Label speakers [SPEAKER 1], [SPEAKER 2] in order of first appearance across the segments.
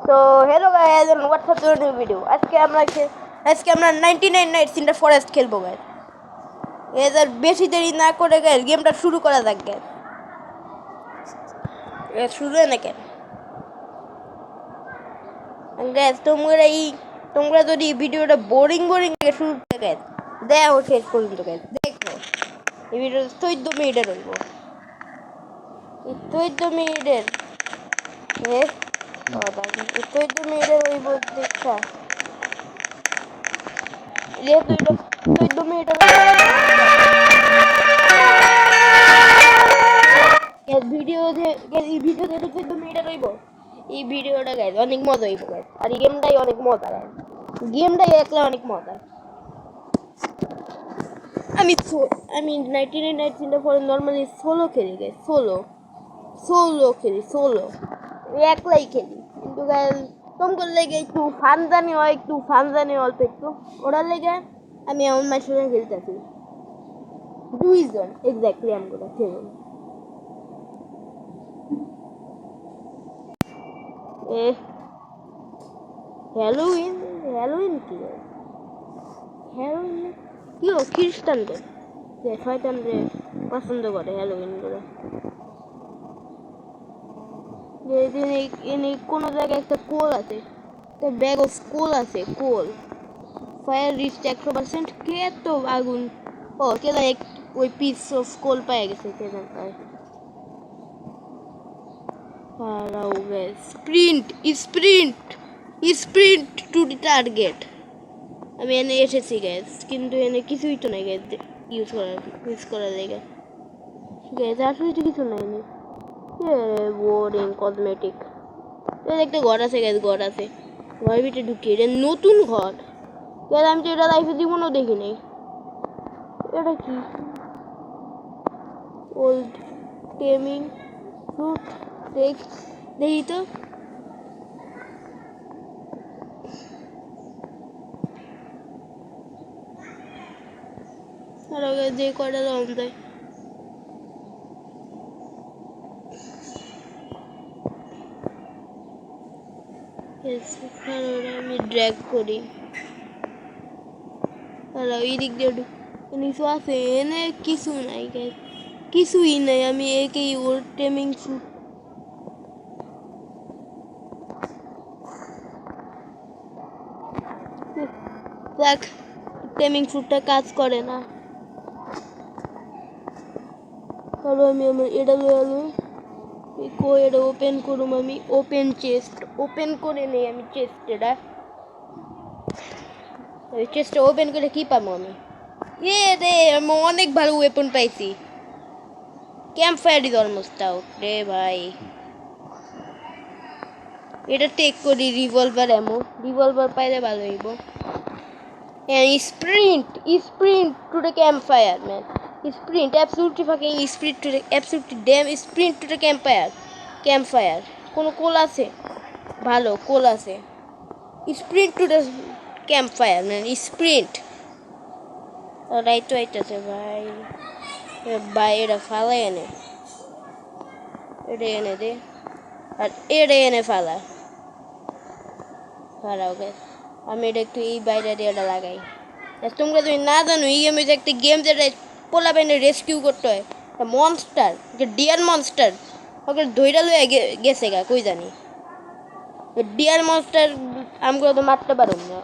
[SPEAKER 1] So hello guys and what's up to a new video. আজকে আমরা 99 nights in the forest খেলবো guys. এদের বেশি দেরি না করে গাইস গেমটা শুরু করা যাক গাইস। শুরু হয় না কেন গাইস? তোমরা যদি ভিডিওটা বোরিং থেকে শুরু করে গাইস দেখো শেষ পর্যন্ত গাইস। দেখো এই ভিডিওটা 14 মিনিটের হইব। এই 14 মিনিটের 14 মিনিটের হইব দেখা এই ভিডিওটা গাইজ অনেক মজা হইব গাইজ। আর এই গেমটাই অনেক মজা গাইজ। গেমটাই একলা অনেক মজা। আমি 99 nights in the forest normally solo খেলি গাইজ। সোলো খেলি একলাই খেলি, কিন্তু গাইজ তোমার লেগে একটু ফান জানি অল্প একটু ওটার লেগে আমি এমন মাঝে সঙ্গে খেলতেছি। দুইজন এক্স্যাক্টলি আমরা খেলুন। হ্যালোইন কি খ্রিস্টানদের শয়তানদের পছন্দ করে হ্যালোইন করে। কোনো জায়গায় একটা কোল আছে, একটা ব্যাগ অফ কোল আছে। কোল ফায়ার রিচ 100%। কে তো আগুন কে ওই পিস অফ কোল পায়ে গেছে কে জানতায়। Sprint to the target. আমি এনে এসেছি গ্যাস, কিন্তু এনে কিছুই তো নাই গ্যাস ইউজ করার জায়গা গ্যাস আসলে তো কিছু নাই। Boring cosmetic. একটা ঘর আছে গ্যাস, ঘরের ভিতরে ঢুকি। এটা নতুন ঘর গ্যাস, আমি তো এটা লাইফে জীবনও দেখি নাই। এটা কি ওল্ড টেমিং ফ্রুট? দেখি তো। যে কয়টা দাম দেয় আমি ড্র্যাগ করি। এই দিক দিয়ে নিচু আছে, এনে কিছু নাই কিছুই নাই। আমি একেই ওর টেমিং ফ্রুট দেখ, টেমিং ফ্রুটটা কাজ করে না। আমি আমার এটা এটা ওপেন করুম। আমি ওপেন চেস্ট ওপেন করে নেই। আমি চেস্টটা ওপেন করে কি পাবো আমি? আমি অনেক ভালো ওয়েপন পাইছি। Camp fire is almost out রে ভাই। এটা টেক করি রিভলভার পাইলে ভালো হইব। Sprint to the campfire, man. Sprint, absolutely fucking sprint to the absolutely damn sprint to the campfire. কোনো কোল আছে? ভালো কোল আছে। Sprint to the campfire, man. Sprint. Right আছে ভাই এটা ফালা এনে দে। আর এটা এনে ফালাও গেছে। আমি এটা একটু এই বাইরে দিয়ে লাগাই। তোমরা যদি না জানো, এই গেমে যে একটা গেম যেটা পোলাবেনে রেস্কিউ করতে হয়, মনস্টার, ডিয়ার মনস্টার ওকে ধৈরা লয়ে গেছে গা কই জানি। ডিয়ার মনস্টার আমরা তো মারতে পারুম না।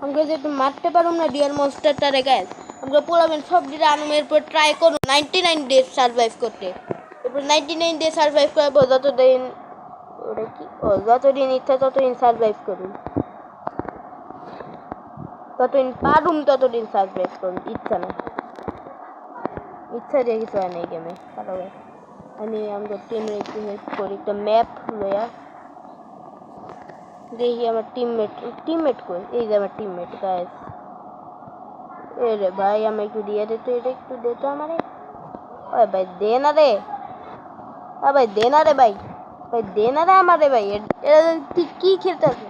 [SPEAKER 1] আমরা যেহেতু মারতে পারুম না ডিয়ার মনস্টারটারে গাইস, আমরা পোলাবেন সব দিকে আনুমের পর ট্রাই করুন 99 ডেজ সার্ভাইভ করতে। এরপর 99 ডেজ সার্ভাইভ করবো। যতদিন ইচ্ছা ততদিন সার্ভাইভ করুন। যতদিন পারুম ততদিন সার্ভাইভ করুন। ইচ্ছা দিয়ে কিছু হয় না এই গেমে। আমি আমাদের টিমে একটু হেল্প করি। একটা ম্যাপ লইয়া দেখি আমার টিমমেট কই। এই যে আমার টিমমেট গাইস। রে ভাই আমি একটু দিয়ে দে তো, এটা একটু দে তো আমারে। ভাই দে না রে। ভাই দে না রে ভাই দে না রে আমারে ভাই। কি খেলতে আছে?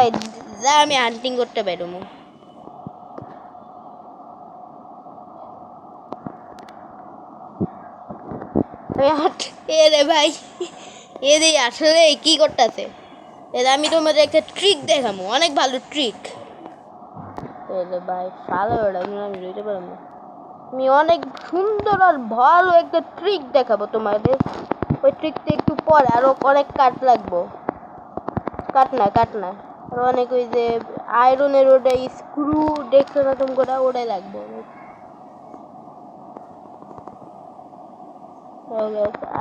[SPEAKER 1] ভাই যা, আমি হান্টিং করতে বেরোবো। রে ভাই এদের আসলে কি করতেছে? এদের আমি তোমাদের একটা ট্রিক দেখাবো, অনেক ভালো ট্রিক। ভাই ভালো আমি বুঝতে পারলাম না। আমি অনেক সুন্দর আর ভালো একটা ট্রিক দেখাবো তোমাদের। ওই ট্রিকটা একটু পরে আরো অনেক কাট লাগবো। কাট না আর অনেক ওই যে আয়রনের ওটা স্ক্রু দেখছো না তোমরা, ওটাই লাগবে।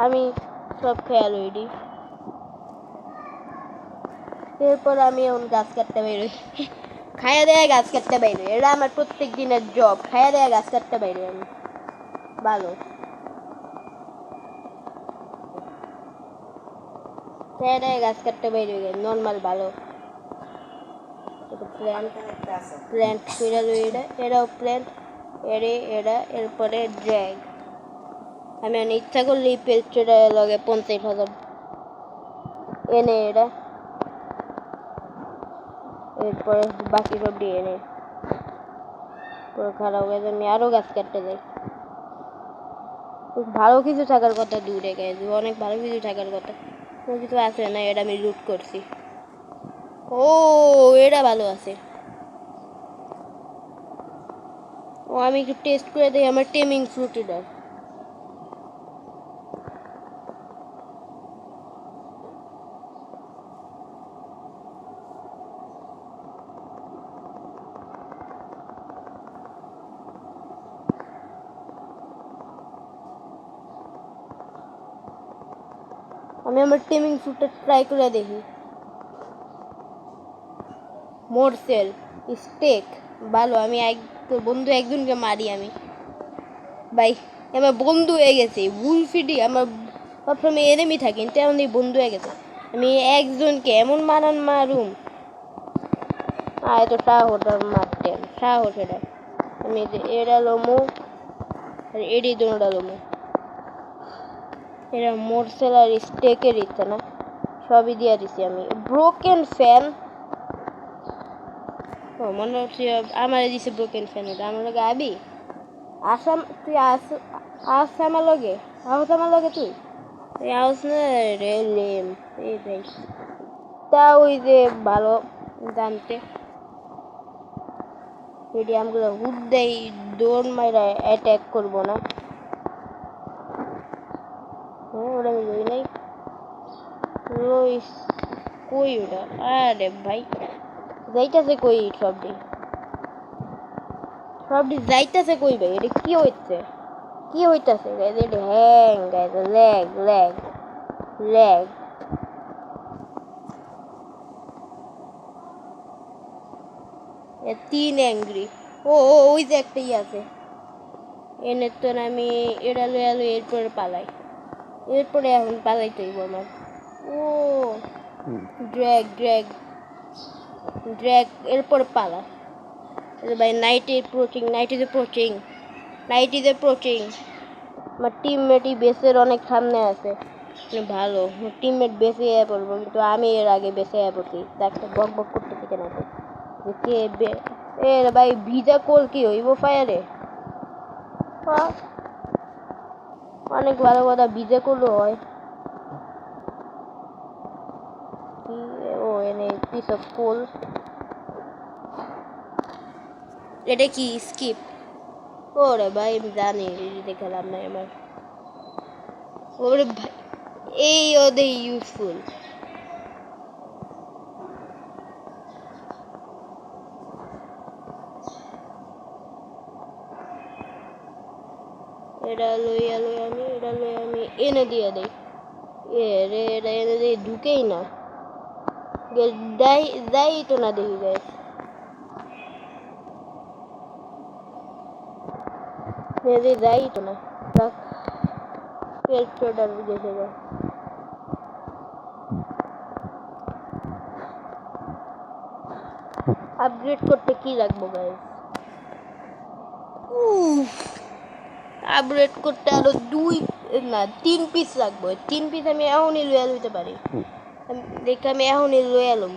[SPEAKER 1] আমি সব খেয়াল হইনি। এরপর আমি এখন গাছ কাটতে বেরোই। খাইয়া দেয়া গাছ কাটতে বেরোই, এটা আমার প্রত্যেক দিনের জব। খাইয়া দেয়া গাছ কাটতে বেরোই আমি। ভালো খাইয়া দেয়া গাছ কাটতে বেরোই নর্মাল ভালো। প্ল্যান্ট প্ল্যান্ট ফিরে এটা এটাও প্ল্যান্ট এরা এরপরে ড্র্যাগ। আমি ইচ্ছা করলে পেস্টটা লগে 50,000 এনে এটা এরপরে বাকি সব দিয়ে এনে খারাপ হয়ে যায়। আমি আরও গাছ কাটতে যাই। ভালো কিছু থাকার কথা দূরে গেছে, অনেক ভালো কিছু থাকার কথা, কোনো কিছু আছে না। এটা আমি লুট করছি। ও এটা ভালো আছে। ও আমি একটু টেস্ট করে দিই আমার টেমিং ফ্রুটিটা। আমি আমার টেমিং ফ্রুটটা ট্রাই করে দেখি। মোরসেল স্টেক ভালো। আমি বন্ধু একজনকে মারি আমি। ভাই আমার বন্ধু হয়ে গেছে উলফিডি। আমার সবসময় এনিমি থাকে, কিন্তু এমন বন্ধু হয়ে গেছে। আমি একজনকে এমন মারুম। এত সাহস মারতে সাহস এটা। আমি এরা লোমো আর এডি দুটা লোমো। এরা মোরসেল আর স্টেকের ইচ্ছা না, সবই দিয়া দিছি আমি। ব্রোকেন ফ্যান, ও মনে হচ্ছে আমার দিছে ব্রোকেন ফ্যান। এটা আমার লগে আবি আসাম, তুই আস আমার লগে, আহত আমার লগে তুই আওস না রে লেম। এই ভাই তা ওই যে ভালো জানতে মিডিয়ামগুলো হুড দেই, দৌড় মাইরা অ্যাটাক করবো না। হ্যাঁ ওটা আমি লই নাই। লইস কই ওটা? আরে ভাই যাইতাছে কই? সবটি যাইতাছে কই ভাই? এটা কি হইছে? কি হইতাছে গাইজ? এটা hang guys, lag lag lag. তিন অ্যাংরি। ওই যে একটাই আছে এনে তো আমি এটা লয়ে এরপরে পালাই। এরপরে এখন পালাইতে হইব আমার। ও ড্র্যাগ ড্র্যাগ ড্র্যাগ এরপরে পালা। ভাই নাইট ইজ অ্যাপ্রোচিং। আমার টিমমেটই বেসের অনেক সামনে আছে। ভালো টিমমেট বেঁচে পড়বো, কিন্তু আমি এর আগে বেঁচে পড়ছি। একটা বক বক করতেছি কেন কে এ ভাই ভিজা কোল কি হইব ফায়ারে? অনেক ভালো কথা ভিজা কোলও হয়। ও এনে পিস অফ কোল। এটা কি স্কিপ? ওরে ভাই আমি জানি দেখালাম না আমার। ওরে ভাই এই ওদের ইউজফুল। এটা লই আমি এনে দিয়ে দেই। এটা এনে দিয়ে ঢুকেই না, যাই তো না দেখি গাইস। যাই তো না গেছে গা। আপগ্রেড করতে কি লাগবো গাইস? আপগ্রেড করতে আরো 3 পিস লাগবে। 3 পিস আমি এখনই লয়ে লইতে পারি। দেখে আমি এখনই লয়ে এলাম।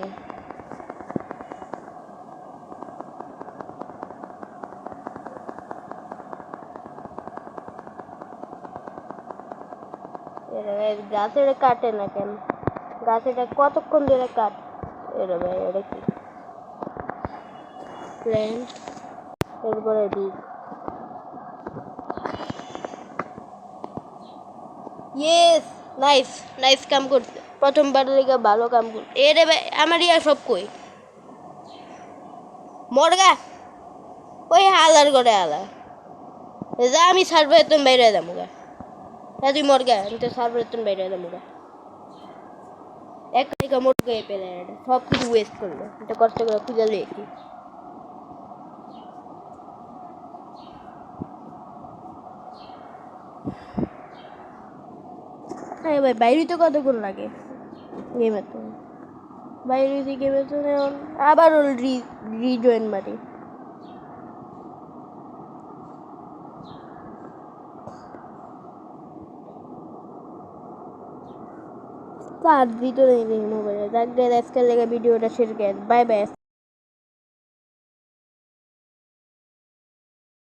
[SPEAKER 1] গাছ এটা কাটে না কেন? গাছ এটা কতক্ষণ ধরে কাট? এটা ভাই এটা কি প্ল্যান্ট? এরপরে ঢুক। ইয়েস, নাইস নাইস কাম করছে, প্রথমবার লেগে ভালো কাম করছে। এ রে ভাই আমার ইয়া সব কই মরগা, ওই হালার করে হালা যা, আমি সার্ভার তুমি বাইরে যাবো গা, তুই মরগা, আমি তো সার্ভার তুমি বাইরে যাবো গা। এক টাকা মরগে পেলে সব কিছু ওয়েস্ট করলো, এটা কষ্ট করে খুঁজে লিখি। হ্যাঁ ভাই, বাইরে তো কতক্ষণ লাগে গেমে? তো বাইরে গেমে তো আবার রিজয়েন মারি। চার্জ দিতে নেই মোবাইলে। যাক গে, আজকের লেগে ভিডিওটা শেষ। Bye bye.